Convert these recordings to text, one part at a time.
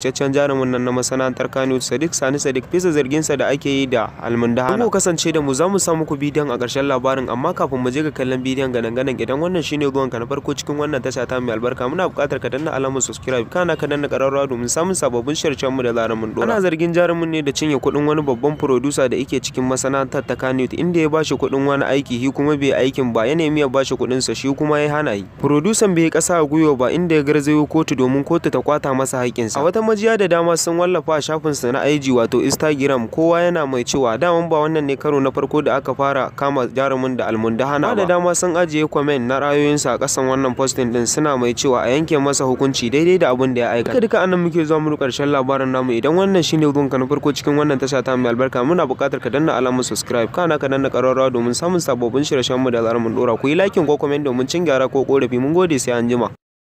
Fitaccen jarumin nan na masana'antar Kannywood Sadiq Sani Sadiq bisa zarginsa da ake yi da almundahana. Ku kasance da mu za mu sa muku bidiyon a ƙarshen labarin, amma kafin mu je ga kallon bidiyon gadan-gadan idan wannan shine zuwanka na farko cikin wannan tasha ta mai albarka, muna buƙatar ka danna alamar subscribe kana ka danna ƙararrawa domin samun sababbin shirye mu da zarar mun dora. Ana zargin jarumin ne da cinye kuɗin wani babban producer da yake cikin masana'antar ta Kannywood, inda ya bashi kuɗin wani aiki shi kuma bai aikin ba, ya nemi ya bashi kuɗin sa shi kuma ya hana yi. Producer bai ƙasa a gwiwa ba, inda ya garzayo kotu domin kotu ta kwata masa haƙƙinsa. A wata majiya da dama sun wallafa a shafinsa na IG wato Instagram, kowa yana mai cewa daman ba wannan ne karo na farko da aka fara kama jarumin da almundahana ba. Da dama sun ajiye comment na ra'ayoyinsa a ƙasan wannan posting din, suna mai cewa a yanke masa hukunci daidai da abin da ya aikata. Duka anan muke zuwa mu ƙarshen labarin namu. Idan wannan shine zuwanka na farko cikin wannan tasha ta mai albarka, muna buƙatar ka danna alamar subscribe kana ka danna ƙararrawa domin samun sababbin shirye mu da zarar mun dora. Ku yi like ko comment domin cin gyara ko ƙorafi. Mun gode, sai anjima.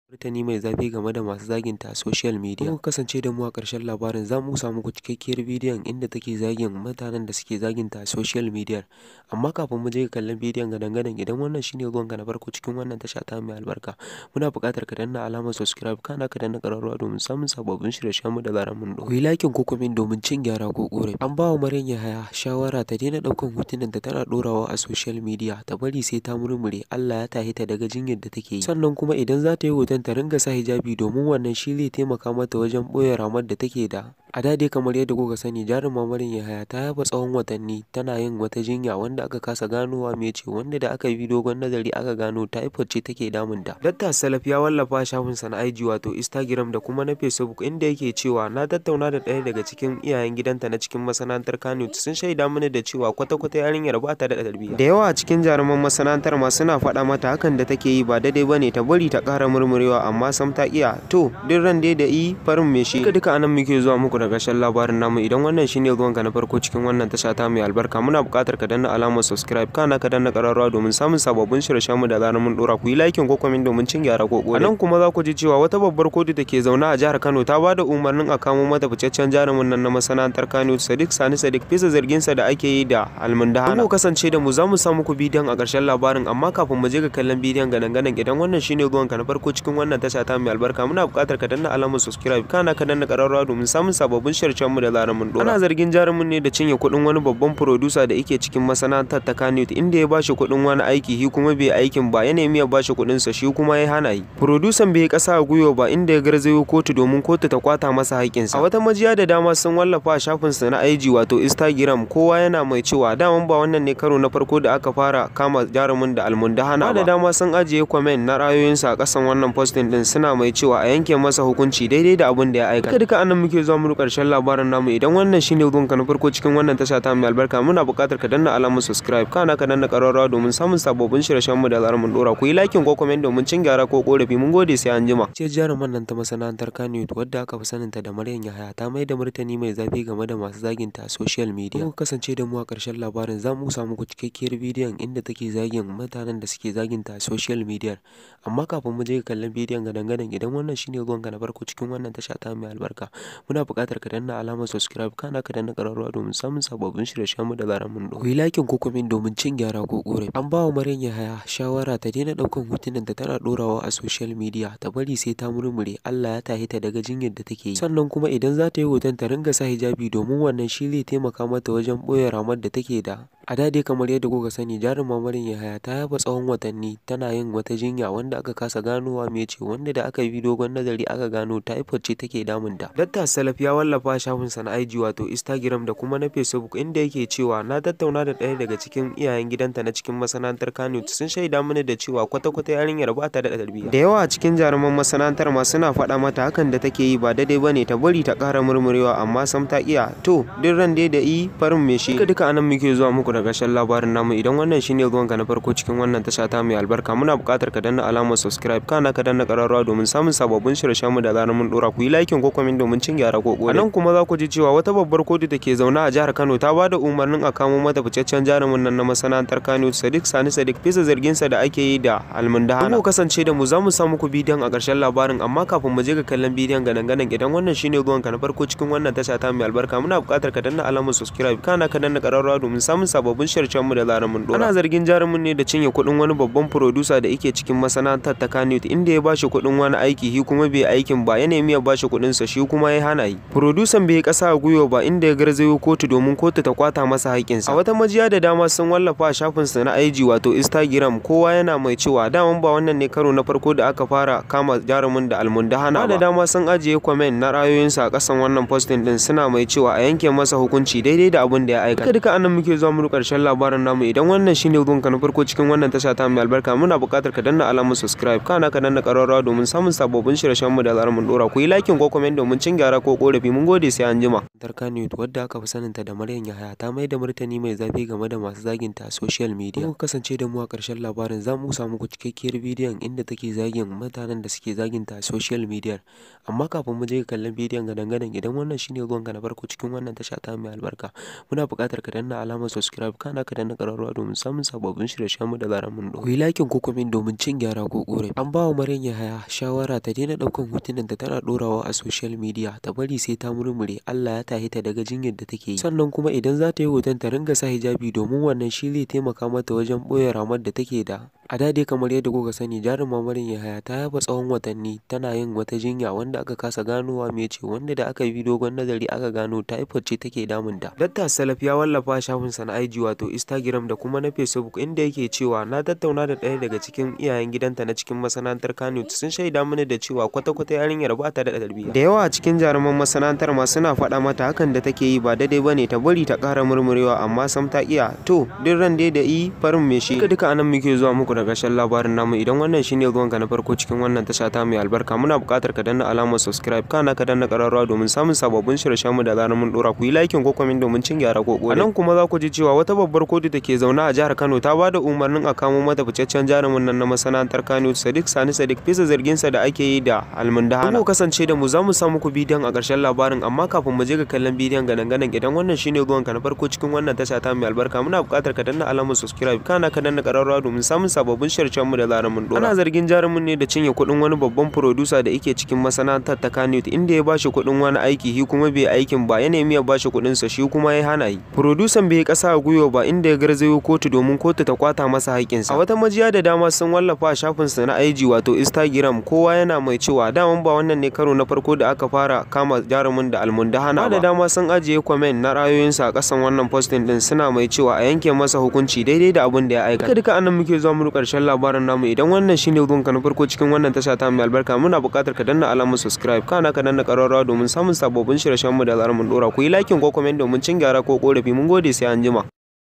Martani mai zafi game da masu zaginta a social media. Ku kasance da mu a ƙarshen labarin, za mu samu ku cikakkiyar bidiyon inda take zagin mutanen da suke zaginta a social media. Amma kafin mu je ga kallon bidiyon gadan-gadan, idan wannan shine zuwanka na farko cikin wannan tasha ta mai albarka, muna buƙatar ka danna alamar subscribe kana ka danna ƙararrawa domin samun sababbin shirye mu da zarar mun dora. Ku yi like ko comment domin cin gyara ko ƙorafi. An ba wa Maryam Yahaya shawara ta daina ɗaukan hotunan da tana ɗorawa a social media, ta bari sai ta murmure Allah ya tahi ta daga jinyar da take yi. Sannan kuma idan za ta yi hoton ta ringa sa hijabi, domin wannan shi zai taimaka mata wajen ɓoye ramar da take da. A da dai kamar yadda kuka sani, jarumar Maryam Yahaya ta yaba tsawon watanni tana yin wata jinya wanda aka kasa ganowa me ce, wanda da aka bi dogon nazari aka gano typhoid ce take damunta. Dakta Salaf ya wallafa shafinsa na IG wato Instagram da kuma na Facebook, inda yake cewa na tattauna da ɗaya daga cikin iyayen gidanta na cikin masana'antar Kannywood, sun shaida mini da cewa kwata-kwata yarinyar ba ta da tarbiyya. Da yawa a cikin jaruman masana'antar ma suna faɗa mata hakan da take yi ba daidai bane, ta bari ta ƙara murmurewa, amma sam ta iya. To duk ran dai da yi farin me shi. Duka anan muke zuwa muku da ƙarshen labarin namu. Idan wannan shine zuwanka na farko cikin wannan tasha ta mai albarka, muna buƙatar ka danna alamar subscribe kana ka danna ƙararrawa domin samun sababbin shirye mu da zarar mun dora. Ku yi like ko comment domin cin gyara ko ƙorafi. Anan kuma za ku ji cewa wata babbar kotu da ke zaune a jihar Kano ta ba da umarnin a kamo mata fitaccen jarumin nan na masana'antar Kannywood Sadiq Sani Sadiq bisa zarginsa da ake yi da almundahana. Ku kasance da mu, za mu sa muku bidiyon a ƙarshen labarin, amma kafin mu je ga kallon bidiyon gadan-gadan, idan wannan shine zuwanka na farko cikin wannan tasha ta mai albarka, muna buƙatar ka danna alamar subscribe kana ka danna ƙararrawa domin samun sababbin shirye mu da zarar mun dora. Ana zargin jarumin ne da cinye kuɗin wani babban producer da yake cikin masana'antar ta Kannywood, inda ya bashi kuɗin wani aiki shi kuma bai aikin ba, ya nemi ya bashi kuɗin sa shi kuma ya hana yi. Producer bai ƙasa a gwiwa ba, inda ya garzayo kotu domin kotu ta kwata masa haƙƙinsa. A wata majiya da dama sun wallafa a shafinsa na IG wato Instagram, kowa yana mai cewa daman ba wannan ne karo na farko da aka fara kama jarumin da almundahana ba. Da dama sun ajiye comment na ra'ayoyinsa a ƙasan wannan posting din, suna mai cewa a yanke masa hukunci daidai da abin da ya aikata. Duka anan muke zuwa mu ƙarshen labarin namu. Idan wannan shine zuwanka na farko cikin wannan tasha ta mai albarka, muna buƙatar ka danna alamar subscribe kana ka danna ƙararrawa domin samun sababbin shirye mu da zarar mun dora. Ku yi like ko comment domin cin gyara ko ƙorafi. Mun gode, sai anjima. Ce jaruman nan ta masana'antar Kannywood wadda aka fi saninta da Maryam Yahaya ta mai da martani mai zafi game da masu zaginta a social media. Ku kasance da mu a ƙarshen labarin, za mu samu ku cikakkiyar bidiyon inda take zagin mutanen da suke zaginta a social media. Amma kafin mu je ga kallon bidiyon gadan-gadan, idan wannan shine zuwanka na farko cikin wannan tasha ta mai albarka, muna buƙatar ka danna alamar subscribe kana ka danna ƙararrawa domin samun sababbin shirye mu da zarar mun dora. Ku yi like ko comment domin cin gyara ko ƙorafi. An ba wa Maryam Yahaya shawara ta daina ɗaukan hotunan da tana ɗorawa a social media, ta bari sai ta murmure Allah ya tahi ta daga jinyar da take yi. Sannan kuma idan za ta yi hoton ta ringa sa hijabi, domin wannan shi zai taimaka mata wajen ɓoye ramar da take da. A da dai kamar yadda kuka sani, jarumar Maryam Yahaya ta yaba tsawon watanni tana yin wata jinya wanda aka kasa ganowa me ce, wanda da aka bi dogon nazari aka gano typhoid ce take damunta. Dakta Salaf ya wallafa shafinsa na IG wato Instagram da kuma na Facebook, inda yake cewa na tattauna da ɗaya daga cikin iyayen gidanta na cikin masana'antar Kannywood, sun shaida mini da cewa kwata-kwata yarinyar ba ta da tarbiyya. Da yawa a cikin jaruman masana'antar ma suna faɗa mata hakan da take yi ba daidai bane, ta bari ta ƙara murmurewa, amma sam ta iya. To duk ran dai da yi farin me shi. Duka anan muke zuwa muku da ƙarshen labarin namu. Idan wannan shine zuwanka na farko cikin wannan tasha ta mai albarka, muna buƙatar ka danna alamar subscribe kana ka danna ƙararrawa domin samun sababbin shirye mu da zarar mun dora. Ku yi like ko comment domin cin gyara ko ƙorafi. Anan kuma za ku ji cewa wata babbar kotu da ke zaune a jihar Kano ta ba da umarnin a kamo mata fitaccen jarumin nan na masana'antar Kannywood Sadiq Sani Sadiq bisa zarginsa da ake yi da almundahana. Ku kasance da mu, za mu sa muku bidiyon a ƙarshen labarin, amma kafin mu je ga kallon bidiyon gadan-gadan, idan wannan shine zuwanka na farko cikin wannan tasha ta mai albarka, muna buƙatar ka danna alamar subscribe kana ka danna ƙararrawa domin samun sababbin sababbin shirye mu da zarar mun dora. Ana zargin jarumin ne da cinye kuɗin wani babban producer da yake cikin masana'antar ta Kannywood, inda ya bashi kuɗin wani aiki shi kuma bai aikin ba, ya nemi ya bashi kuɗin sa shi kuma ya hana yi. Producer bai kasa a gwiwa ba, inda ya garzayo kotu domin kotu ta kwata masa haƙƙinsa. A wata majiya da dama sun wallafa a shafinsa na IG wato Instagram, kowa yana mai cewa daman ba wannan ne karo na farko da aka fara kama jarumin da almundahana ba. Da dama sun ajiye comment na ra'ayoyinsa a ƙasan wannan posting din, suna mai cewa a yanke masa hukunci daidai da abin da ya aikata. Duka anan muke zuwa mu ƙarshen labarin namu. Idan wannan shine zuwanka na farko cikin wannan tasha ta mai albarka, muna buƙatar ka danna alamar subscribe, kana ka danna ƙararrawa domin samun sababbin shirye-shiryen mu da zarar mun dora. Ku yi like ko comment domin cin gyara ko korafi. Mun gode, sai an jima. Kannywood, wadda aka fi saninta da Maryam Yahaya, ta mai da martani mai zafi game da masu zaginta a social media. Ku kasance da mu a ƙarshen labarin, za mu samu ku cikakkiyar bidiyon inda take zagin mutanen da suke zaginta a social media. Amma kafin mu je kallon bidiyon gadan-gadan, idan wannan shine zuwanka na farko cikin wannan tasha ta mai albarka, muna buƙatar ka danna alamar subscribe, kana ka danna ƙararrawa domin samun sababbin shirye-shiryen mu da zarar mun dora. Ku yi like ko comment domin cin gyara ko korafi. An ba wa Maryam Yahaya shawara ta daina ɗaukan hotunan da tana ɗorawa a social media, ta bari sai ta murmure Allah ya tahi ta daga jinyar da take yi. Sannan kuma idan za ta yi hoton ta ringa sa hijabi, domin wannan shi zai taimaka mata wajen ɓoye ramar da take da. A da dai kamar yadda kuka sani, jarumar Maryam Yahaya ta yaba tsawon watanni tana yin wata jinya wanda aka kasa ganowa me ce, wanda da aka bi dogon nazari aka gano typhoid ce take damunta. Dakta Salaf ya wallafa shafinsa na IG wato Instagram da kuma na Facebook, inda yake cewa na tattauna da ɗaya daga cikin iyayen gidanta na cikin masana'antar Kannywood, sun shaida mini da cewa kwata-kwata yarinyar ba ta da tarbiyya. Da yawa a cikin jaruman masana'antar ma suna faɗa mata hakan da take yi ba daidai bane, ta bari ta ƙara murmurewa, amma sam ta iya. To duk ran dai da yi farin me shi. Duka anan muke zuwa muku da ƙarshen labarin namu. Idan wannan shine zuwanka na farko cikin wannan tasha ta mai albarka, muna buƙatar ka danna alamar subscribe, kana ka danna ƙararrawa domin samun sababbin shirye-shiryen mu da zarar mun dora. Ku yi like ko comment domin cin gyara ko korafi. Anan kuma za ku ji cewa wata babbar kotu da ke zaune a jihar Kano ta bada umarnin a kamo mata ficaccen jarumin nan na masana'antar Kannywood, Sadiq Sani Sadiq, bisa zargin sa da ake yi da almundahana. Ku kasance da mu, za mu sa muku bidiyon a ƙarshen labarin, amma kafin mu je ga kallon bidiyon gadan-gadan, idan wannan shine zuwanka na farko cikin wannan tasha ta mai albarka, muna buƙatar ka danna alamar subscribe, kana ka danna ƙararrawa domin samun sababbin shirye-shiryen mu da zarar mun dora. Ana zargin jarumin ne da cinye kuɗin wani babban producer da yake cikin masana'antar ta Kannywood, inda ya bashi kuɗin wani aiki shi kuma bai aikin ba, ya nemi ya bashi kuɗin sa shi kuma ya hana yi. Producer bai kasa a gwiwa ba, inda ya garzayo kotu domin kotu ta kwata masa haƙƙinsa. A wata majiya da dama sun wallafa a shafinsa na IG wato Instagram, kowa yana mai cewa daman ba wannan ne karo na farko da aka fara kama jarumin da almundahana ba. Da dama sun ajiye comment na ra'ayoyinsa a ƙasan wannan posting din, suna mai cewa a yanke masa hukunci daidai da abin da ya aikata. Duka anan muke zuwa mu ƙarshen labarin namu. Idan wannan shine zuwanka na farko cikin wannan tasha ta mai albarka, muna buƙatar ka danna alamar subscribe, kana ka danna ƙararrawa domin samun sababbin shirye-shiryen mu da zarar mun dora. Ku yi like ko comment domin cin gyara ko korafi. Mun gode, sai an jima.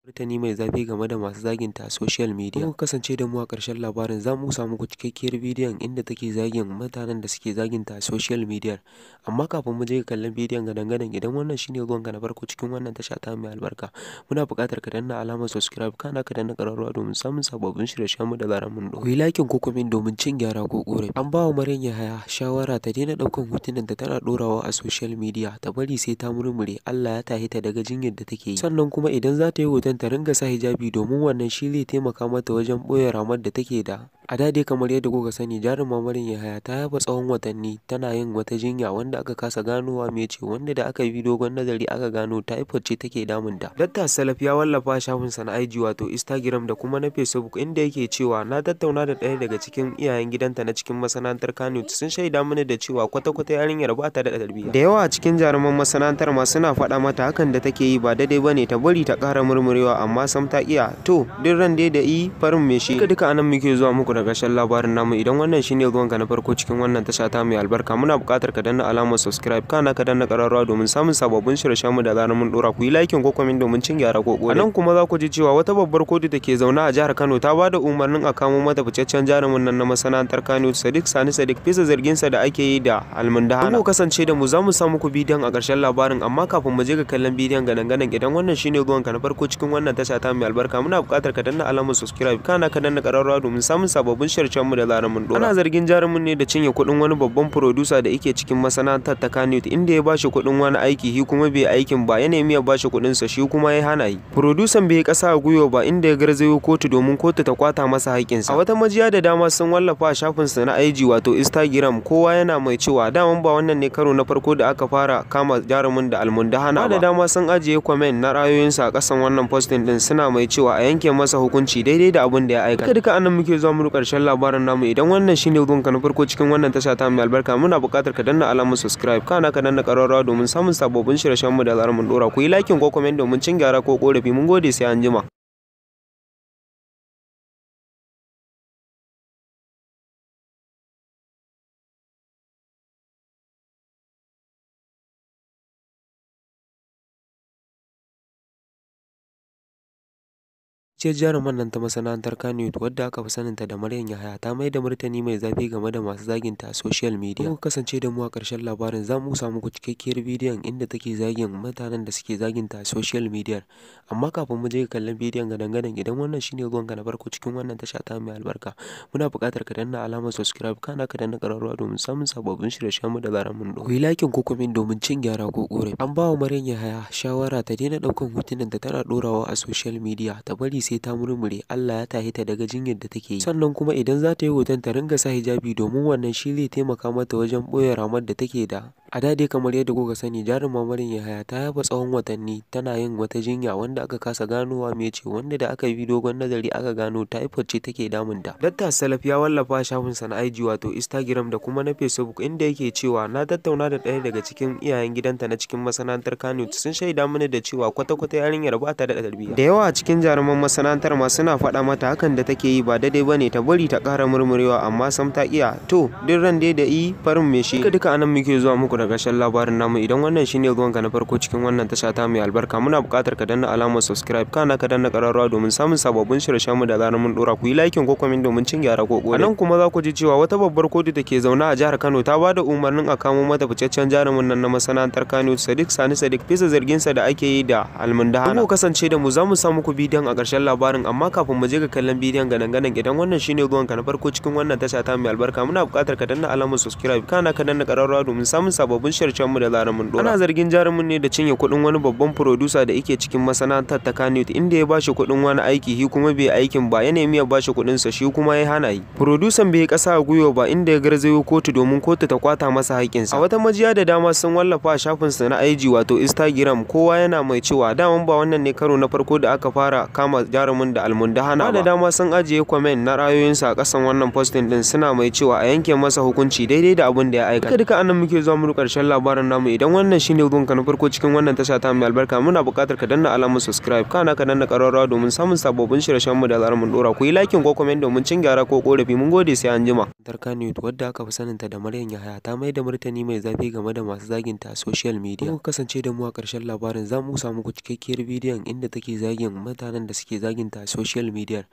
Martani mai zafi game da masu zaginta a social media. Ku kasance da mu a ƙarshen labarin, za mu samu ku cikakkiyar bidiyon inda take zagin mutanen da suke zaginta a social media. Amma kafin mu je kallon bidiyon gadan-gadan, idan wannan shine zuwanka na farko cikin wannan tasha ta mai albarka, muna buƙatar ka danna alamar subscribe, kana ka danna ƙararrawa domin samun sababbin shirye-shiryen mu da zarar mun dora. Ku yi like ko comment domin cin gyara ko korafi. An ba wa Maryam Yahaya shawara ta daina ɗaukan hotunan da tana ɗorawa a social media, ta bari sai ta murmure Allah ya tahi ta daga jinyar da take yi. Sannan kuma idan za ta yi hoton ta ringa sa hijabi, domin wannan shi zai taimaka mata wajen ɓoye ramar da take da. A da dai kamar yadda kuka sani, jarumar Maryam Yahaya ta yaba tsawon watanni tana yin wata jinya wanda aka kasa ganowa me ce, wanda da aka bi dogon nazari aka gano typhoid ce take damunta. Dakta Salaf ya wallafa shafinsa na IG wato Instagram da kuma na Facebook, inda yake cewa na tattauna da ɗaya daga cikin iyayen gidanta na cikin masana'antar Kannywood, sun shaida mini da cewa kwata-kwata yarinyar ba ta da tarbiyya. Da yawa a cikin jaruman masana'antar ma suna faɗa mata hakan da take yi ba daidai bane, ta bari ta ƙara murmurewa, amma sam ta iya. To duk ran dai da yi farin me shi. Duka anan muke zuwa muku da ƙarshen labarin namu. Idan wannan shine zuwanka na farko cikin wannan tasha ta mai albarka, muna buƙatar ka danna alamar subscribe, kana ka danna ƙararrawa domin samun sababbin shirye-shiryen mu da zarar mun dora. Ku yi like ko comment domin cin gyara ko korafi. Anan kuma za ku ji cewa wata babbar kotu da ke zaune a jihar Kano ta bada umarnin a kamo mata ficaccen jarumin nan na masana'antar Kannywood, Sadiq Sani Sadiq, bisa zargin sa da ake yi da almundahana. Ku kasance da mu, za mu sa muku bidiyon a ƙarshen labarin, amma kafin mu je ga kallon bidiyon gadan-gadan, idan wannan shine zuwanka na farko cikin wannan tasha ta mai albarka, muna buƙatar ka danna alamar subscribe, kana ka danna ƙararrawa domin samun sababbin shirye-shiryen mu da zaran mun dora. Ana zargin jarumin ne da cinye kuɗin wani babban producer da yake cikin masana'antar ta Kannywood, inda ya bashi kuɗin wani aiki shi kuma bai aikin ba, ya nemi ya bashi kuɗin sa shi kuma ya hana yi. Producer bai kasa a gwiwa ba, inda ya garzayo kotu domin kotu ta kwata masa haƙƙinsa. A wata majiya da dama sun wallafa a shafin sa na IG wato Instagram, kowa yana mai cewa daman ba wannan ne karo na farko da aka fara kama jarumin da almundahana ba. Da dama sun ajiye comment na ra'ayoyinsa a ƙasan wannan posting din, suna mai cewa a yanke masa hukunci daidai da abin da ya aikata. Duka anan muke zuwa mu ƙarshen labarin namu. Idan wannan shine zuwanka na farko cikin wannan tasha ta mai albarka, muna buƙatar ka danna alamar subscribe, kana ka danna ƙararrawa domin samun sababbin shirye-shiryen mu da zaran mun dora. Ku yi like ko comment domin cin gyara ko ƙorafi. Mun gode, sai anjima. Ce jaruman nan ta masana'antar Kannywood wadda aka fi saninta da Maryam Yahaya ta mai da martani mai zafi game da masu zaginta a social media. Ku kasance da mu a ƙarshen labarin, za mu samu ku cikakkiyar bidiyon inda take zagin mutanen da suke zaginta a social media. Amma kafin mu je kallon bidiyon gadan-gadan, idan wannan shine zuwanka na farko cikin wannan tasha ta mai albarka, muna buƙatar ka danna alamar subscribe, kana ka danna ƙararrawa domin samun sababbin shirye-shiryen mu da zaran mun dora. Ku yi like ko comment domin cin gyara ko ƙorafi. An ba wa Maryam Yahaya shawara ta daina ɗaukan hotunan da tana ɗorawa a social media, ta bari sai ta murmure Allah ya tahi ta daga jinyar da take yi. Sannan kuma idan za ta yi hoton ta ringa sa hijabi, domin wannan shi zai taimaka mata wajen ɓoye ramar da take da. A da dai kamar yadda kuka sani, jarumar Maryam Yahaya ta yaba tsawon watanni tana yin wata jinya wanda aka kasa ganowa me ce, wanda da aka bi dogon nazari aka gano typhoid ce take damunta. Dakta Salaf ya wallafa shafin sa na IG wato Instagram da kuma na Facebook, inda yake cewa na tattauna da ɗaya daga cikin iyayen gidanta na cikin masana'antar Kannywood, sun shaida mini da cewa kwata-kwata yarinyar ba ta da tarbiyya. Da yawa cikin jaruman masana'antar ma suna faɗa mata hakan da take yi ba daidai bane, ta bari ta ƙara murmurewa, amma sam ta iya. To duk ran dai da yi farin me shi. Duka anan muke zuwa muku da ƙarshen labarin namu. Idan wannan shine zuwanka na farko cikin wannan tasha ta mai albarka, muna buƙatar ka danna alamar subscribe, kana ka danna ƙararrawa domin samun sababbin shirye-shiryen mu da zaran mun dora. Ku yi like ko comment domin cin gyara ko ƙorafi. Anan kuma za ku ji cewa wata babbar kotu da ke zaune a jihar Kano ta ba da umarnin a kamo mata fitaccen jarumin nan na masana'antar Kannywood Sadiq Sani Sadiq, bisa zargin sa da ake yi da almundahana. Ku kasance da mu, za mu sa muku bidiyon a ƙarshen labarin, amma kafin mu je ga kallon bidiyon gadan-gadan, idan wannan shine zuwanka na farko cikin wannan tasha ta mai albarka, muna buƙatar ka danna alamar subscribe, kana ka danna ƙararrawa domin samun sababbin shirye-shiryen mu da zaran mun dora. Ana zargin jarumin ne da cinye kuɗin wani babban producer da yake cikin masana'antar ta Kannywood, inda ya bashi kuɗin wani aiki shi kuma bai aikin ba, ya nemi ya bashi kuɗin sa shi kuma ya hana yi. Producer bai kasa a gwiwa ba, inda ya garzayo kotu domin kotu ta kwata masa haƙƙinsa. A wata majiya da dama sun wallafa a shafin sa na IG wato Instagram, kowa yana mai cewa daman ba wannan ne karo na farko da aka fara kama jarumin da almundahana ba. Da dama sun ajiye comment na ra'ayoyinsa a ƙasan wannan posting din, suna mai cewa a yanke masa hukunci daidai da abin da ya aikata. Duka anan muke zuwa mu ƙarshen labarin namu. Idan wannan shine zuwanka na farko cikin wannan tasha ta mai albarka, muna buƙatar ka danna alamar subscribe, kana ka danna ƙararrawa domin samun sababbin shirye-shiryen mu da zaran mun dora. Ku yi like ko comment domin cin gyara ko ƙorafi. Mun gode, sai anjima. Kannywood wadda aka fi saninta da Maryam Yahaya ta mai da martani mai zafi game da masu zaginta a social media. Ku kasance da mu a ƙarshen labarin, za mu samu ku cikakkiyar bidiyon inda take zagin mutanen da suke zaginta a social media.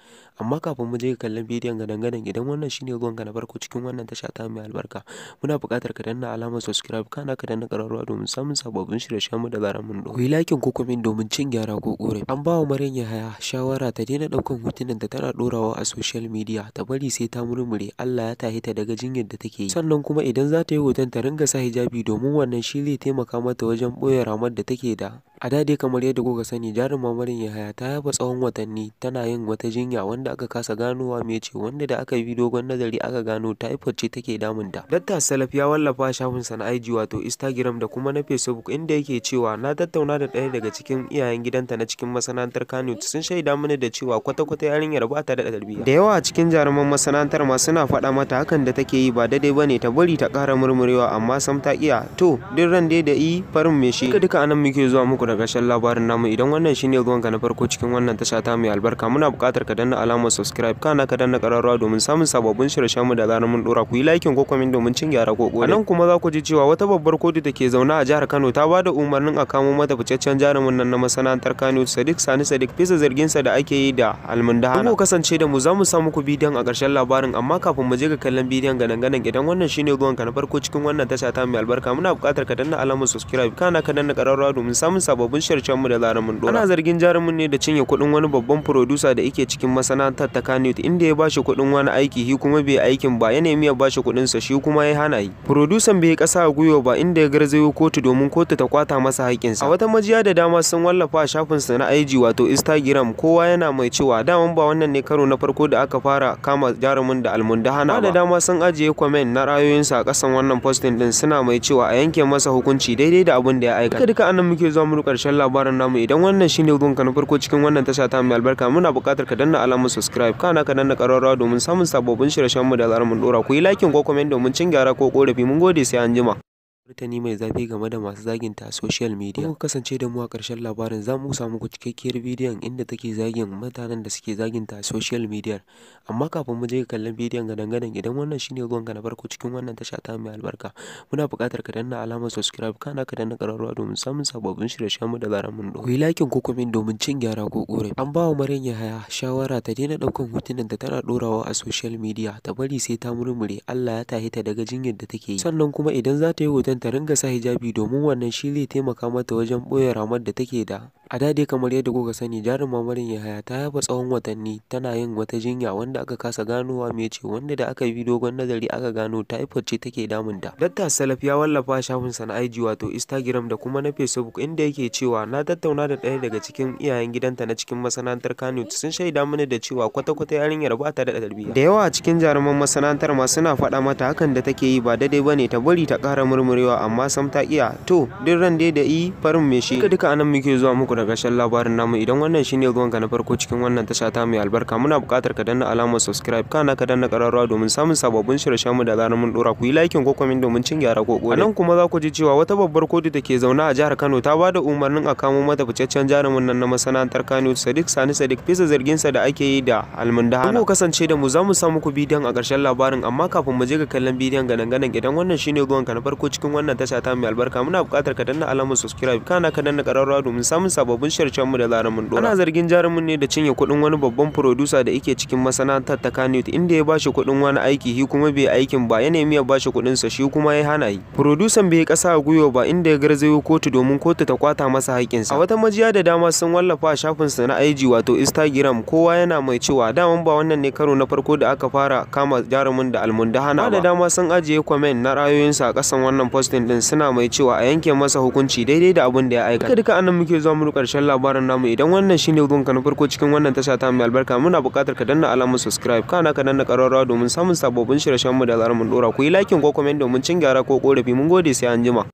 Amma kafin mu je ga kallon bidiyon gadan-gadan, idan wannan shine zuwanka na farko cikin wannan tasha ta mai albarka, muna buƙatar ka danna alamar subscribe, kana ka danna ƙararrawa domin samun sababbin shirye-shiryen mu da zaran mun dora. Ku yi like ko comment domin cin gyara ko ƙorafi. An ba wa Maryam Yahaya shawara ta daina ɗaukan hotunan da tana ɗorawa a social media, ta bari sai ta murmure Allah ya tahi ta daga jinyar da take yi. Sannan kuma idan za ta yi hoton ta ringa sa hijabi, domin wannan shi zai taimaka mata wajen ɓoye ramar da take da. A da dai kamar yadda kuka sani, jarumar Maryam Yahaya ta yaba tsawon watanni tana yin wata jinya wanda aka kasa ganowa me ce, wanda da aka bi dogon nazari aka gano typhoid ce take damunta. Dakta Salaf ya wallafa shafin sa na IG wato Instagram da kuma na Facebook, inda yake cewa na tattauna da ɗaya daga cikin iyayen gidanta na cikin masana'antar Kannywood, sun shaida mini da cewa kwata-kwata yarinyar ba ta da tarbiyya. Da yawa cikin jaruman masana'antar ma suna faɗa mata hakan da take yi ba daidai bane, ta bari ta ƙara murmurewa, amma sam ta iya. To duk ran dai da yi farin me shi. Duka anan muke zuwa muku da ƙarshen labarin namu. Idan wannan shine zuwanka na farko cikin wannan tasha ta mai albarka, muna buƙatar ka danna alamar subscribe, kana ka danna ƙararrawa domin samun sababbin shirye-shiryen mu da zaran mun dora. Ku yi like ko comment domin cin gyara ko ƙorafi. Anan kuma za ku ji cewa wata babbar kotu da ke zaune a jihar Kano ta ba da umarnin a kamo mata fitaccen jarumin nan na masana'antar Kannywood Sadiq Sani Sadiq, bisa zargin sa da ake yi da almundahana. Ku kasance da mu, za mu sa muku bidiyon a ƙarshen labarin, amma kafin mu je ga kallon bidiyon gadan-gadan, idan wannan shine zuwanka na farko cikin wannan tasha ta mai albarka, muna buƙatar ka danna alamar subscribe, kana ka danna ƙararrawa domin samun sababbin sababbin shirye mu da zarar mun dora. Ana zargin jarumin ne da cinye kuɗin wani babban producer da yake cikin masana'antar ta Kannywood, inda ya bashi kuɗin wani aiki shi kuma bai aikin ba, ya nemi ya bashi kuɗin sa shi kuma ya hana yi. Producer bai kasa a gwiwa ba, inda ya garzayo kotu domin kotu ta kwata masa haƙƙinsa. A wata majiya da dama sun wallafa a shafin sa na IG wato Instagram, kowa yana mai cewa daman ba wannan ne karo na farko da aka fara kama jarumin da almundahana ba. Da dama sun ajiye comment na ra'ayoyinsa a ƙasan wannan posting din, suna mai cewa a yanke masa hukunci daidai da abin da ya aikata. Duka anan muke zuwa mu ƙarshen labarin namu. Idan wannan shine zuwanka na farko cikin wannan tasha ta mai albarka, muna buƙatar ka danna alamar subscribe, kana ka danna ƙararrawa domin samun sababbin shirye-shiryen mu da zarar mun dora. Ku yi like ko comment domin cin gyara ko ƙorafi. Mun gode, sai anjima. Martani mai zafi game da masu zaginta a social media. Ku kasance da mu a ƙarshen labarin, za mu samu ku cikakkiyar bidiyon inda take zagin mutanen da suke zaginta a social media. Amma kafin mu je ga kallon bidiyon gadan-gadan, idan wannan shine zuwanka na farko cikin wannan tasha ta mai albarka, muna buƙatar ka danna alamar subscribe, kana ka danna ƙararrawa domin samun sababbin shirye-shiryen mu da zarar mun dora. Ku yi like ko comment domin cin gyara ko ƙorafi. An ba wa Maryam Yahaya shawara ta daina ɗaukan hotunan da tana ɗorawa a social media, ta bari sai ta murmure Allah ya tahi ta daga jinyar da take yi. Sannan kuma idan za ta yi hoton ta ringa sa hijabi, domin wannan shi zai taimaka mata wajen ɓoye ramar da take da. A da dai kamar yadda kuka sani, jaruma Maryam Yahaya ta yaba tsawon watanni tana yin wata jinya wanda aka kasa ganowa me ce, wanda da aka bi dogon nazari aka gano typhoid ce take damunta. Dakta Salaf ya wallafa shafin sa na IG wato Instagram da kuma na Facebook, inda yake cewa na tattauna da ɗaya daga cikin iyayen gidanta na cikin masana'antar Kannywood, sun shaida mini da cewa kwata-kwata yarinyar ba ta da tarbiyya. Da yawa cikin jaruman masana'antar ma suna faɗa mata hakan da take yi ba daidai bane, ta bari ta ƙara murmurewa, amma sam ta iya. To duk ran dai da yi farin me shi. Duka anan muke zuwa muku da ƙarshen labarin namu. Idan wannan shine zuwanka na farko cikin wannan tasha ta mai albarka, muna buƙatar ka danna alamar subscribe, kana ka danna ƙararrawa domin samun sababbin shirye-shiryen mu da zarar mun dora. Ku yi like ko comment domin cin gyara ko ƙorafi. Anan kuma za ku ji cewa wata babbar kotu da ke zaune a jihar Kano ta ba da umarnin a kamo mata fitaccen jarumin nan na masana'antar Kannywood Sadiq Sani Sadiq, bisa zargin sa da ake yi da almundahana. Ku kasance da mu, za mu sa muku bidiyon a ƙarshen labarin, amma kafin mu je ga kallon bidiyon gadan-gadan, idan wannan shine zuwanka na farko cikin wannan tasha ta mai albarka, muna buƙatar ka danna alamar subscribe, kana ka danna ƙararrawa domin samun sababbin shirye-shiryen mu da zarar mun dora. Ana zargin jarumin ne da cinye kuɗin wani babban producer da yake cikin masana'antar ta Kannywood, inda ya bashi kuɗin wani aiki shi kuma bai aikin ba, ya nemi ya bashi kuɗin sa shi kuma ya hana yi. Producer bai kasa a gwiwa ba, inda ya garzayo kotu domin kotu ta kwata masa haƙƙinsa. A wata majiya da dama sun wallafa a shafin sa na IG wato Instagram, kowa yana mai cewa daman ba wannan ne karo na farko da aka fara kama jarumin da almundahana ba. Da dama sun ajiye comment na ra'ayoyinsa a ƙasan wannan posting din, suna mai cewa a yanke masa hukunci daidai da abin da ya aikata. Duka anan muke zuwa mu ƙarshen labarin namu. Idan wannan shine zuwanka na farko cikin wannan tasha ta mai albarka, muna buƙatar ka danna alamar subscribe, kana ka danna ƙararrawa domin samun sababbin shirye-shiryen mu da zarar mun dora. Ku yi like ko comment domin cin gyara ko ƙorafi. Mun gode, sai anjima.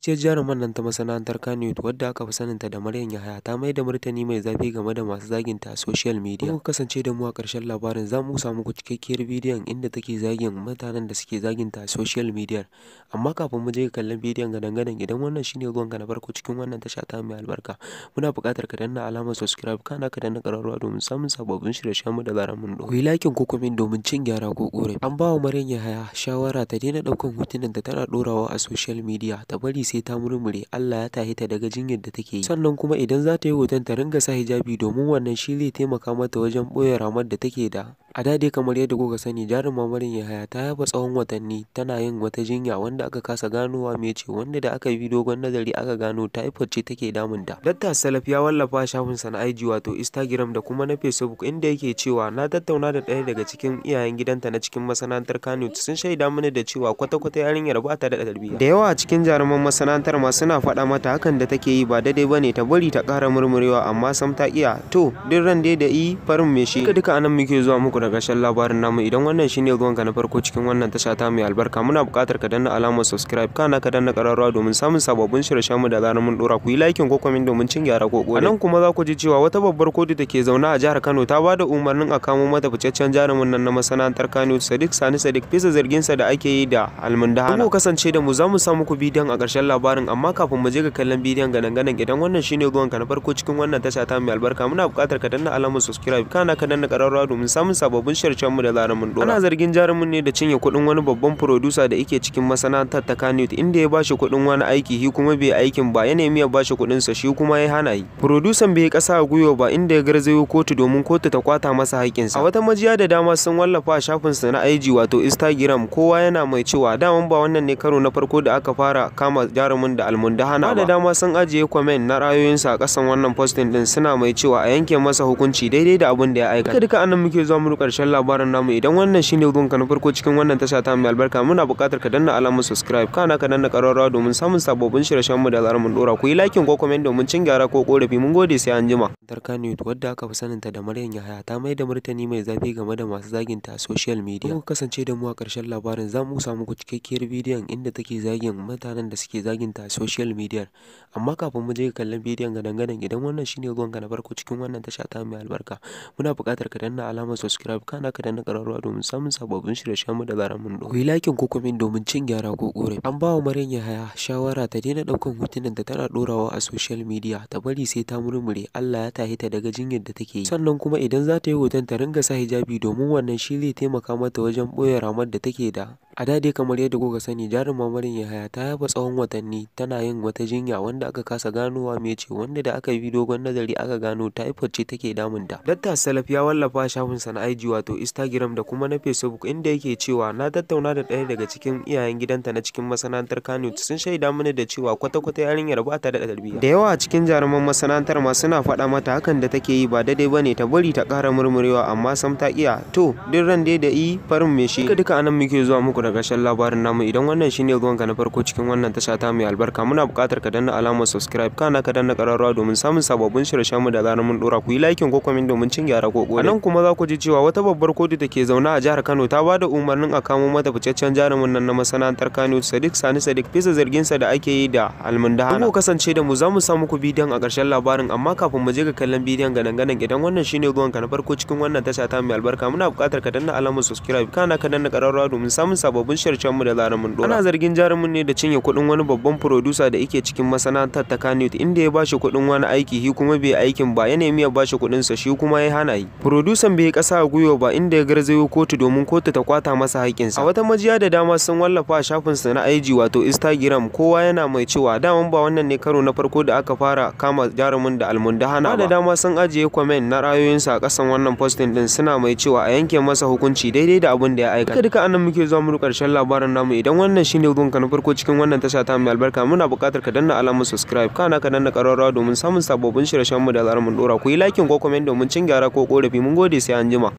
Jaruman nan ta masana'antar Kannywood wadda aka fi saninta da Maryam Yahaya ta mai da martani mai zafi game da masu zaginta a social media. Ku kasance da mu a ƙarshen labarin, za mu samu ku cikakkiyar bidiyon inda take zagin mutanen da suke zaginta a social media. Amma kafin mu je ga kallon bidiyon gadan-gadan, idan wannan shine zuwanka na farko cikin wannan tasha ta mai albarka, muna buƙatar ka danna alamar subscribe, kana ka danna ƙararrawa domin samun sababbin shirye-shiryen mu da zarar mun dora. Ku yi like ko comment domin cin gyara ko ƙorafi. An ba wa Maryam Yahaya shawara ta daina ɗaukan hotunan da tana ɗorawa a social media, ta bari sai ta murmure Allah ya tahi ta daga jinyar da take yi. Sannan kuma idan za ta yi hoton ta ringa sa hijabi, domin wannan shi zai taimaka mata wajen ɓoye ramar da take da. A da dai kamar yadda kuka sani, jaruma Maryam Yahaya ta yaba tsawon watanni tana yin wata jinya wanda aka kasa ganowa me ce, wanda da aka bi dogon nazari aka gano typhoid ce take damunta. Dakta Salaf ya wallafa shafin sa na IG wato Instagram da kuma na Facebook, inda yake cewa na tattauna da ɗaya daga cikin iyayen gidanta na cikin masana'antar Kannywood, sun shaida mini da cewa kwata-kwata yarinyar ba ta da tarbiyya. Da yawa cikin jaruman masana'antar ma suna faɗa mata hakan da take yi ba daidai bane, ta bari ta ƙara murmurewa, amma sam ta iya. To duk ran dai da yi farin me shi. Duka anan muke zuwa muku da ƙarshen labarin namu. Idan wannan shine zuwanka na farko cikin wannan tasha ta mai albarka, muna buƙatar ka danna alamar subscribe, kana ka danna ƙararrawa domin samun sababbin shirye-shiryen mu da zarar mun dora. Ku yi like ko comment domin cin gyara ko ƙorafi. Anan kuma za ku ji cewa wata babbar kotu da ke zaune a jihar Kano ta ba da umarnin a kamo mata fitaccen jarumin nan na masana'antar Kannywood Sadiq Sani Sadiq, bisa zargin sa da ake yi da almundahana. Ku kasance da mu, za mu sa muku bidiyon a ƙarshen labarin, amma kafin mu je ga kallon bidiyon gadan-gadan, idan wannan shine zuwanka na farko cikin wannan tasha ta mai albarka, muna buƙatar ka danna alamar subscribe, kana ka danna ƙararrawa domin samun sababbin sababbin shirye mu da zarar mun dora. Ana zargin jarumin ne da cinye kuɗin wani babban producer da yake cikin masana'antar ta Kannywood, inda ya bashi kuɗin wani aiki shi kuma bai aikin ba, ya nemi ya bashi kuɗin sa shi kuma ya hana yi. Producer bai kasa a gwiwa ba, inda ya garzayo kotu domin kotu ta kwata masa haƙƙinsa. A wata majiya da dama sun wallafa a shafinsa na IG wato Instagram, kowa yana mai cewa daman ba wannan ne karo na farko da aka fara kama jarumin da almundahana ba. Da dama sun ajiye comment na ra'ayoyinsa a ƙasan wannan posting din, suna mai cewa a yanke masa hukunci daidai da abin da ya aikata. Duka anan muke zuwa mu ƙarshen labarin namu. Idan wannan shine zuwanka na farko cikin wannan tasha ta mai albarka, muna buƙatar ka danna alamar subscribe, kana ka danna ƙararrawa domin samun sababbin shirye-shiryen mu da zarar mun dora. Ku yi like ko comment domin cin gyara ko korafi. Mun gode, sai an jima. Kannywood, wadda aka fi saninta da Maryam Yahaya, ta mai da martani mai zafi game da masu zaginta a social media. Ku kasance da mu a ƙarshen labarin, za mu samu ku cikakkiyar bidiyon inda take zagin mutanen da suke zaginta a social media. Amma kafin mu je kallon bidiyon gadan-gadan, idan wannan shine zuwanka na farko cikin wannan tasha ta mai albarka, muna buƙatar ka danna alamar subscribe, kana ka danna ƙararrawa domin samun sababbin shirye-shiryen mu da zarar mun dora. Ku yi like ko comment domin cin gyara ko korafi. An ba wa Maryam Yahaya shawara ta daina ɗaukan hotunan da tana ɗorawa a social media, ta bari sai ta murmure, Allah ya tahi ta daga jinyar da take yi. Sannan kuma idan za ta yi hoton ta ringa sa hijabi, domin wannan shi zai taimaka mata wajen ɓoye ramar da take da. A da dai kamar yadda kuka sani, jarumar Maryam Yahaya ta yaba tsawon watanni tana yin wata jinya wanda aka kasa ganowa mece, wanda da aka bi dogon nazari aka gano typhoid ce take damunta. Dakta Salaf ya wallafa shafinsa na IG wato Instagram da kuma na Facebook, inda yake cewa na tattauna da ɗaya daga cikin iyayen gidanta na cikin masana'antar Kannywood, sun shaida mini da cewa kwata-kwata yarinyar ba ta da tarbiyya. Da yawa a cikin jaruman masana'antar ma suna faɗa mata hakan da take yi ba daidai bane, ta bari ta ƙara murmurewa, amma sam ta iya. To duk ran dai da yi farin me shi. Duka anan muke zuwa muku da ƙarshen labarin namu. Idan wannan shine zuwanka na farko cikin wannan tasha ta mai albarka, muna buƙatar ka danna alamar subscribe, kana ka danna ƙararrawa domin samun sababbin shirye-shiryen mu da zarar mun dora. Ku yi like ko comment domin cin gyara ko korafi. Anan kuma za ku ji cewa wata babbar kotu da ke zaune a jihar Kano ta bada umarnin a kamo mata ficaccen jarumin nan na masana'antar Kannywood, Sadiq Sani Sadiq, bisa zargin sa da ake yi da almundahana. Ku kasance da mu, za mu sa muku bidiyon a ƙarshen labarin, amma kafin mu je ga kallon bidiyon gadan-gadan, idan wannan shine zuwanka na farko cikin wannan tasha ta mai albarka, muna buƙatar ka danna alamar subscribe, kana ka danna ƙararrawa domin samun sababbin shirye-shiryen mu da zarar mun dora. Ana zargin jarumin ne da cinye kuɗin wani babban producer da yake cikin masana'antar ta Kannywood, inda ya bashi kuɗin wani aiki shi kuma bai aikin ba, ya nemi ya bashi kuɗin sa shi kuma ya hana yi. Producer bai kasa a gwiwa ba, inda ya garzayo kotu domin kotu ta kwata masa haƙƙinsa. A wata majiya da dama sun wallafa a shafinsa na IG wato Instagram, kowa yana mai cewa daman ba wannan ne karo na farko da aka fara kama jarumin da almundahana ba. Da dama sun ajiye comment na ra'ayoyinsa a ƙasan wannan posting din, suna mai cewa a yanke masa hukunci daidai da abin da ya aikata. Duka anan muke zuwa mu ƙarshen labarin namu. Idan wannan shine zuwanka na farko cikin wannan tasha ta mai albarka, muna buƙatar ka danna alamar subscribe, kana ka danna ƙararrawa domin samun sababbin shirye-shiryen mu da zarar mun dora. Ku yi like ko comment domin cin gyara ko korafi. Mun gode, sai an jima.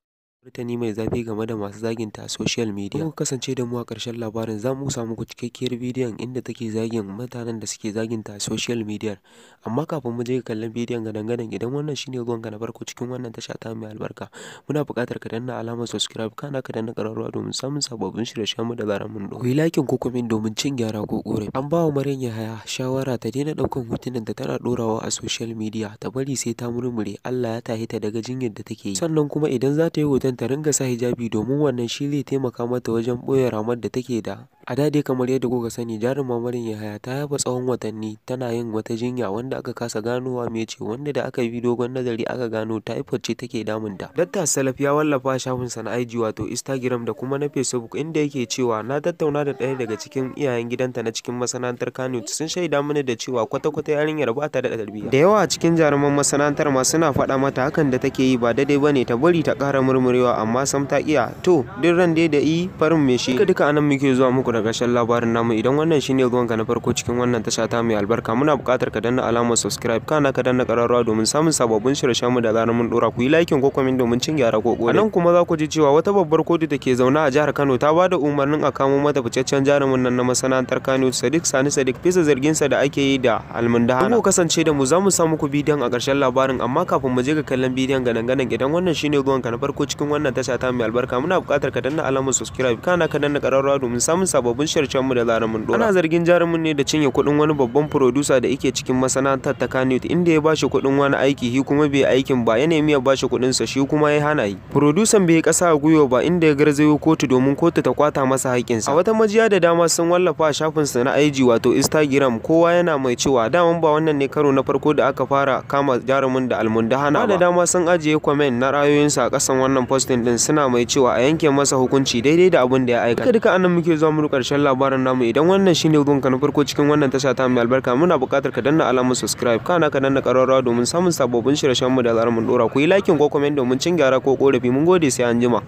Martani mai zafi game da masu zaginta a social media. Ku kasance da mu a ƙarshen labarin, za mu samu ku cikakkiyar bidiyon inda take zagin mutanen da suke zaginta a social media. Amma kafin mu je kallon bidiyon gadan-gadan, idan wannan shine zuwanka na farko cikin wannan tasha ta mai albarka, muna buƙatar ka danna alamar subscribe, kana ka danna ƙararrawa domin samun sababbin shirye-shiryen mu da zarar mun dora. Ku yi like ko comment domin cin gyara ko korafi. An ba wa Maryam Yahaya shawara ta daina ɗaukan hotunan da tana ɗorawa a social media, ta bari sai ta murmure, Allah ya tahi ta daga jinyar da take yi. Sannan kuma idan za ta yi hoton ta ringa sa hijabi, domin wannan shi zai taimaka mata wajen ɓoye ramar da take da. A da dai kamar yadda kuka sani, jarumar Maryam Yahaya ta yaba tsawon watanni tana yin wata jinya wanda aka kasa ganowa mece, wanda da aka bi dogon nazari aka gano typhoid ce take damunta. Dakta Salaf ya wallafa shafinsa na IG wato Instagram da kuma na Facebook, inda yake cewa na tattauna da ɗaya daga cikin iyayen gidanta na cikin masana'antar Kannywood, sun shaida mini da cewa kwata-kwata yarinyar ba ta da tarbiyya. Da yawa a cikin jaruman masana'antar ma suna faɗa mata hakan da take yi ba daidai bane, ta bari ta ƙara murmurewa, amma sam ta iya. To duk ran dai da yi farin me shi. Duka anan muke zuwa muku da ƙarshen labarin namu. Idan wannan shine zuwanka na farko cikin wannan tasha ta mai albarka, muna buƙatar ka danna alamar subscribe, kana ka danna ƙararrawa domin samun sababbin shirye-shiryen mu da zarar mun dora. Ku yi like ko comment domin cin gyara ko korafi. Anan kuma za ku ji cewa wata babbar kotu da ke zaune a jihar Kano ta bada umarnin a kamo mata ficaccen jarumin nan na masana'antar Kannywood, Sadiq Sani Sadiq, bisa zargin sa da ake yi da almundahana. Ku kasance da mu, za mu sa muku bidiyon a ƙarshen labarin, amma kafin mu je ga kallon bidiyon gadan-gadan, idan wannan shine zuwanka na farko cikin wannan tasha ta mai albarka, muna buƙatar ka danna alamar subscribe, kana ka danna ƙararrawa domin samun sababbin shirye-shiryenmu da zarar mun dora. Ana zargin jarumin ne da cinye kuɗin wani babban producer da yake cikin masana'antar ta Kannywood, inda ya bashi kuɗin wani aiki shi kuma bai aikin ba, ya nemi ya bashi kuɗin sa shi kuma ya hana yi. Producer bai kasa a gwiwa ba, inda ya garzayo kotu domin kotu ta kwata masa haƙƙinsa. A wata majiya da dama sun wallafa a shafinsa na IG wato Instagram, kowa yana mai cewa daman ba wannan ne karo na farko da aka fara kama jarumin da almundahana ba. Da dama sun ajiye comment na ra'ayoyinsa a ƙasan wannan posting din, suna mai cewa a yanke masa hukunci daidai da abin da ya aikata. Duka anan muke zuwa mu ƙarshen labarin namu. Idan wannan shine zuwanka na farko cikin wannan tasha ta mai albarka, muna buƙatar ka danna alamar subscribe, kana ka danna ƙararrawa domin samun sababbin shirye-shiryenmu da zarar mun dora. Ku yi like ko comment domin cin gyara ko ƙorafi. Mun gode, sai anjima.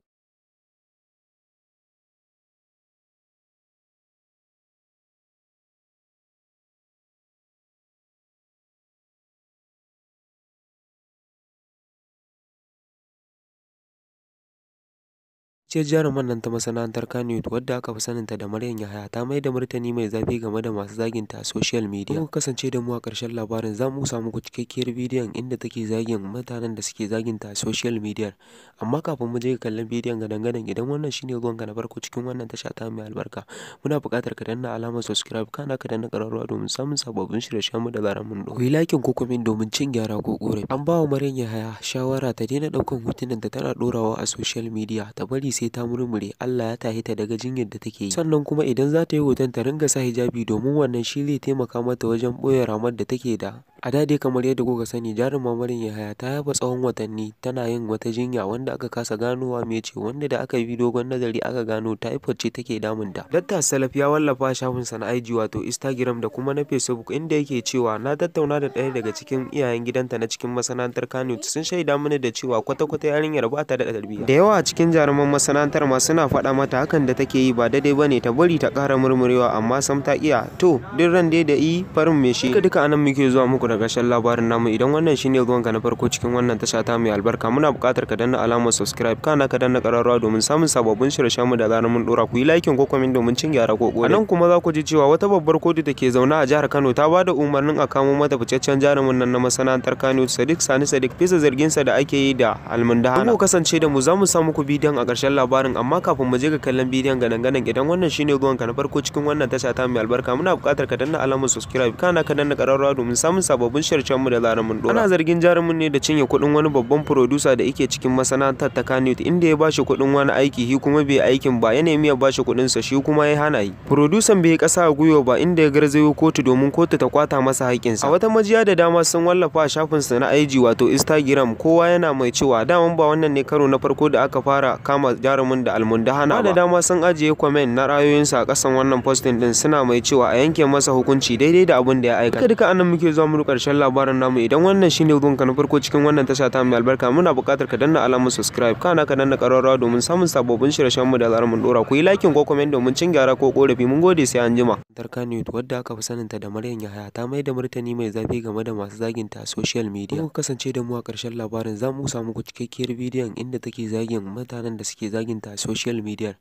Ce jaruman nan ta masana'antar Kannywood wadda aka fi saninta da Maryam Yahaya ta mai da martani mai zafi game da masu zaginta a social media. Ku kasance da mu a ƙarshen labarin, za mu samu ku cikakkiyar bidiyon inda take zagin mutanen da suke zaginta a social media. Amma kafin mu je ga kallon bidiyon gadan-gadan, idan wannan shine zuwanka na farko cikin wannan tasha ta mai albarka, muna buƙatar ka danna alamar subscribe, kana ka danna ƙararrawa domin samun sababbin shirye-shiryenmu da zarar mun dora. Ku yi like ko comment domin cin gyara ko ƙorafi. An ba wa Maryam Yahaya shawara ta daina ɗaukan hotunan da tana ɗorawa a social media, ta bari sai ta murmure Allah ya tahi ta daga jinyar da take yi. Sannan kuma idan za ta yi hoton ta ringa sa hijabi, domin wannan shi zai taimaka mata wajen ɓoye ramar da take da. A da dai kamar yadda kuka sani, jarumar Maryam Yahaya ta yaba tsawon watanni tana yin wata jinya wanda aka kasa ganowa me ce, wanda da aka bi dogon nazari aka gano typhoid ce take damunta. Dakta Salaf ya wallafa shafinsa na IG wato Instagram da kuma na Facebook, inda yake cewa na tattauna da ɗaya daga cikin iyayen gidanta na cikin masana'antar Kannywood, sun shaida mini da cewa kwata-kwata yarinyar ba ta da tarbiyya. Da yawa a cikin jaruman masana'antar ma suna faɗa mata hakan da take yi ba daidai bane, ta bari ta ƙara murmurewa, amma sam ta iya. To duk ran dai da yi farin me shi. Duka anan muke zuwa muku da ƙarshen labarin namu. Idan wannan shine zuwanka na farko cikin wannan tasha ta mai albarka, muna buƙatar ka danna alamar subscribe, kana ka danna ƙararrawa domin samun sababbin shirye-shiryenmu da zarar mun dora. Ku yi like ko comment domin cin gyara ko ƙorafi. Anan kuma za ku ji cewa wata babbar kotu da ke zaune a jihar Kano ta ba da umarnin a kamo mata fitaccen jarumin nan na masana'antar Kannywood Sadiq Sani Sadiq, bisa zarginsa da ake yi da almundahana. Ku kasance da mu, za mu sa muku bidiyon a ƙarshen labarin, amma kafin mu je ga kallon bidiyon gadan-gadan, idan wannan shine zuwanka na farko cikin wannan tasha ta mai albarka, muna buƙatar ka danna alamar subscribe, kana ka danna ƙararrawa domin samun sababbin shirye-shiryenmu da zarar mun dora. Ana zargin jarumin ne da cinye kuɗin wani babban producer da yake cikin masana'antar ta Kannywood, inda ya bashi kuɗin wani aiki shi kuma bai aikin ba, ya nemi ya bashi kuɗin sa shi kuma ya hana yi. Producer bai kasa a gwiwa ba, inda ya garzayo kotu domin kotu ta kwata masa haƙƙinsa. A wata majiya da dama sun wallafa a shafinsa na IG wato Instagram, kowa yana mai cewa daman ba wannan ne karo na farko da aka fara kama jarumin da almundahana ba. Da dama sun ajiye comment na ra'ayoyinsa a ƙasan wannan posting din, suna mai cewa a yanke masa hukunci daidai da abin da ya aikata. Duka anan muke zuwa mu ƙarshen labarin namu. Idan wannan shine zuwanka na farko cikin wannan tasha ta mai albarka, muna buƙatar ka danna alamar subscribe, kana ka danna ƙararrawa domin samun sababbin shirye-shiryenmu da zarar mun dora. Ku yi like ko comment domin cin gyara ko ƙorafi. Mun gode, sai anjima. Kannywood wadda aka fi saninta da Maryam Yahaya ta mai da martani mai zafi game da masu zaginta a social media. Ku kasance da mu a ƙarshen labarin, za mu samu ku cikakkiyar bidiyon inda take zagin mutanen da suke zaginta a social media.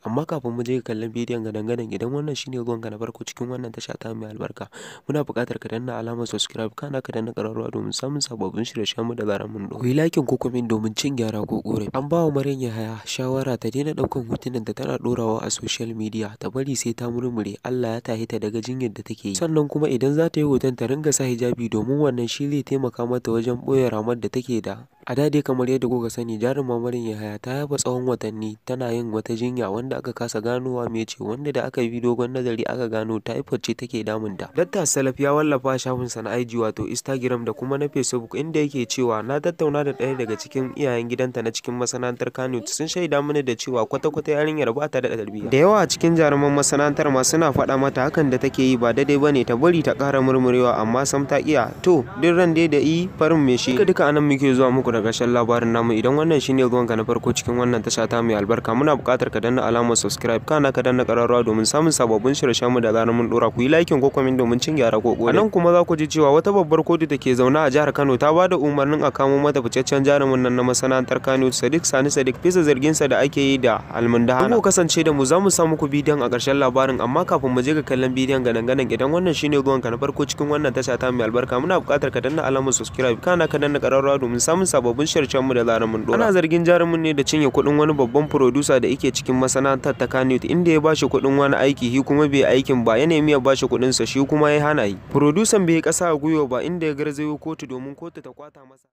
Amma kafin mu je ga kallon bidiyon gadan-gadan, idan wannan shine zuwanka na farko cikin wannan tasha ta mai albarka, muna buƙatar ka danna alamar subscribe, kana ka danna ƙararrawa domin samun sababbin shirye-shiryenmu da zarar mun dora. Ku yi like ko comment domin cin gyara ko ƙorafi. An ba wa Maryam Yahaya shawara ta daina ɗaukan hotunan da tana ɗorawa a social media, ta bari sai ta murmure Allah ya tahi ta daga jinyar da take yi. Sannan kuma idan za ta yi hoton ta ringa sa hijabi, domin wannan shi zai taimaka mata wajen ɓoye ramar da take da. A da dai kamar yadda kuka sani, jarumar Maryam Yahaya ta yaba tsawon watanni tana yin wata jinya wanda aka kasa ganowa me ce, wanda da aka bi dogon nazari aka gano typhoid ce take damunta. Dakta Salaf ya wallafa shafinsa na IG wato Instagram da kuma na Facebook, inda yake cewa na tattauna da ɗaya daga cikin iyayen gidanta na cikin masana'antar Kannywood, sun shaida mini da cewa kwata-kwata yarinyar ba ta da tarbiyya. Da yawa a cikin jaruman masana'antar ma suna faɗa mata hakan da take yi ba daidai bane, ta bari ta ƙara murmurewa, amma sam ta iya. To duk ran dai da yi farin me shi. Duka anan muke zuwa muku da ƙarshen labarin namu. Idan wannan shine zuwanka na farko cikin wannan tasha ta mai albarka, muna buƙatar ka danna alamar subscribe, kana ka danna ƙararrawa domin samun sababbin shirye-shiryenmu da zarar mun dora. Ku yi like ko comment domin cin gyara ko ƙorafi. Anan kuma za ku ji cewa wata babbar kotu da ke zaune a jihar Kano ta ba da umarnin a kamo mata fitaccen jarumin nan na masana'antar Kannywood Sadiq Sani Sadiq, bisa zarginsa da ake yi da almundahana. Ku kasance da mu, za mu sa muku bidiyon a ƙarshen labarin, amma kafin mu je ga kallon bidiyon gadan-gadan, idan wannan shine zuwanka na farko cikin wannan tasha ta mai albarka, muna buƙatar ka danna alamar subscribe, kana ka danna ƙararrawa domin samun sababbin shirye mu da zarar mun dora. Ana zargin jarumin ne da cinye kuɗin wani babban producer da yake cikin masana'antar ta Kannywood, inda ya bashi kuɗin wani aiki shi kuma bai aikin ba, ya nemi ya bashi kuɗin sa shi kuma ya hana yi. Producer bai yi ƙasa a gwiwa ba, inda ya garzayo kotu domin kotu ta kwata masa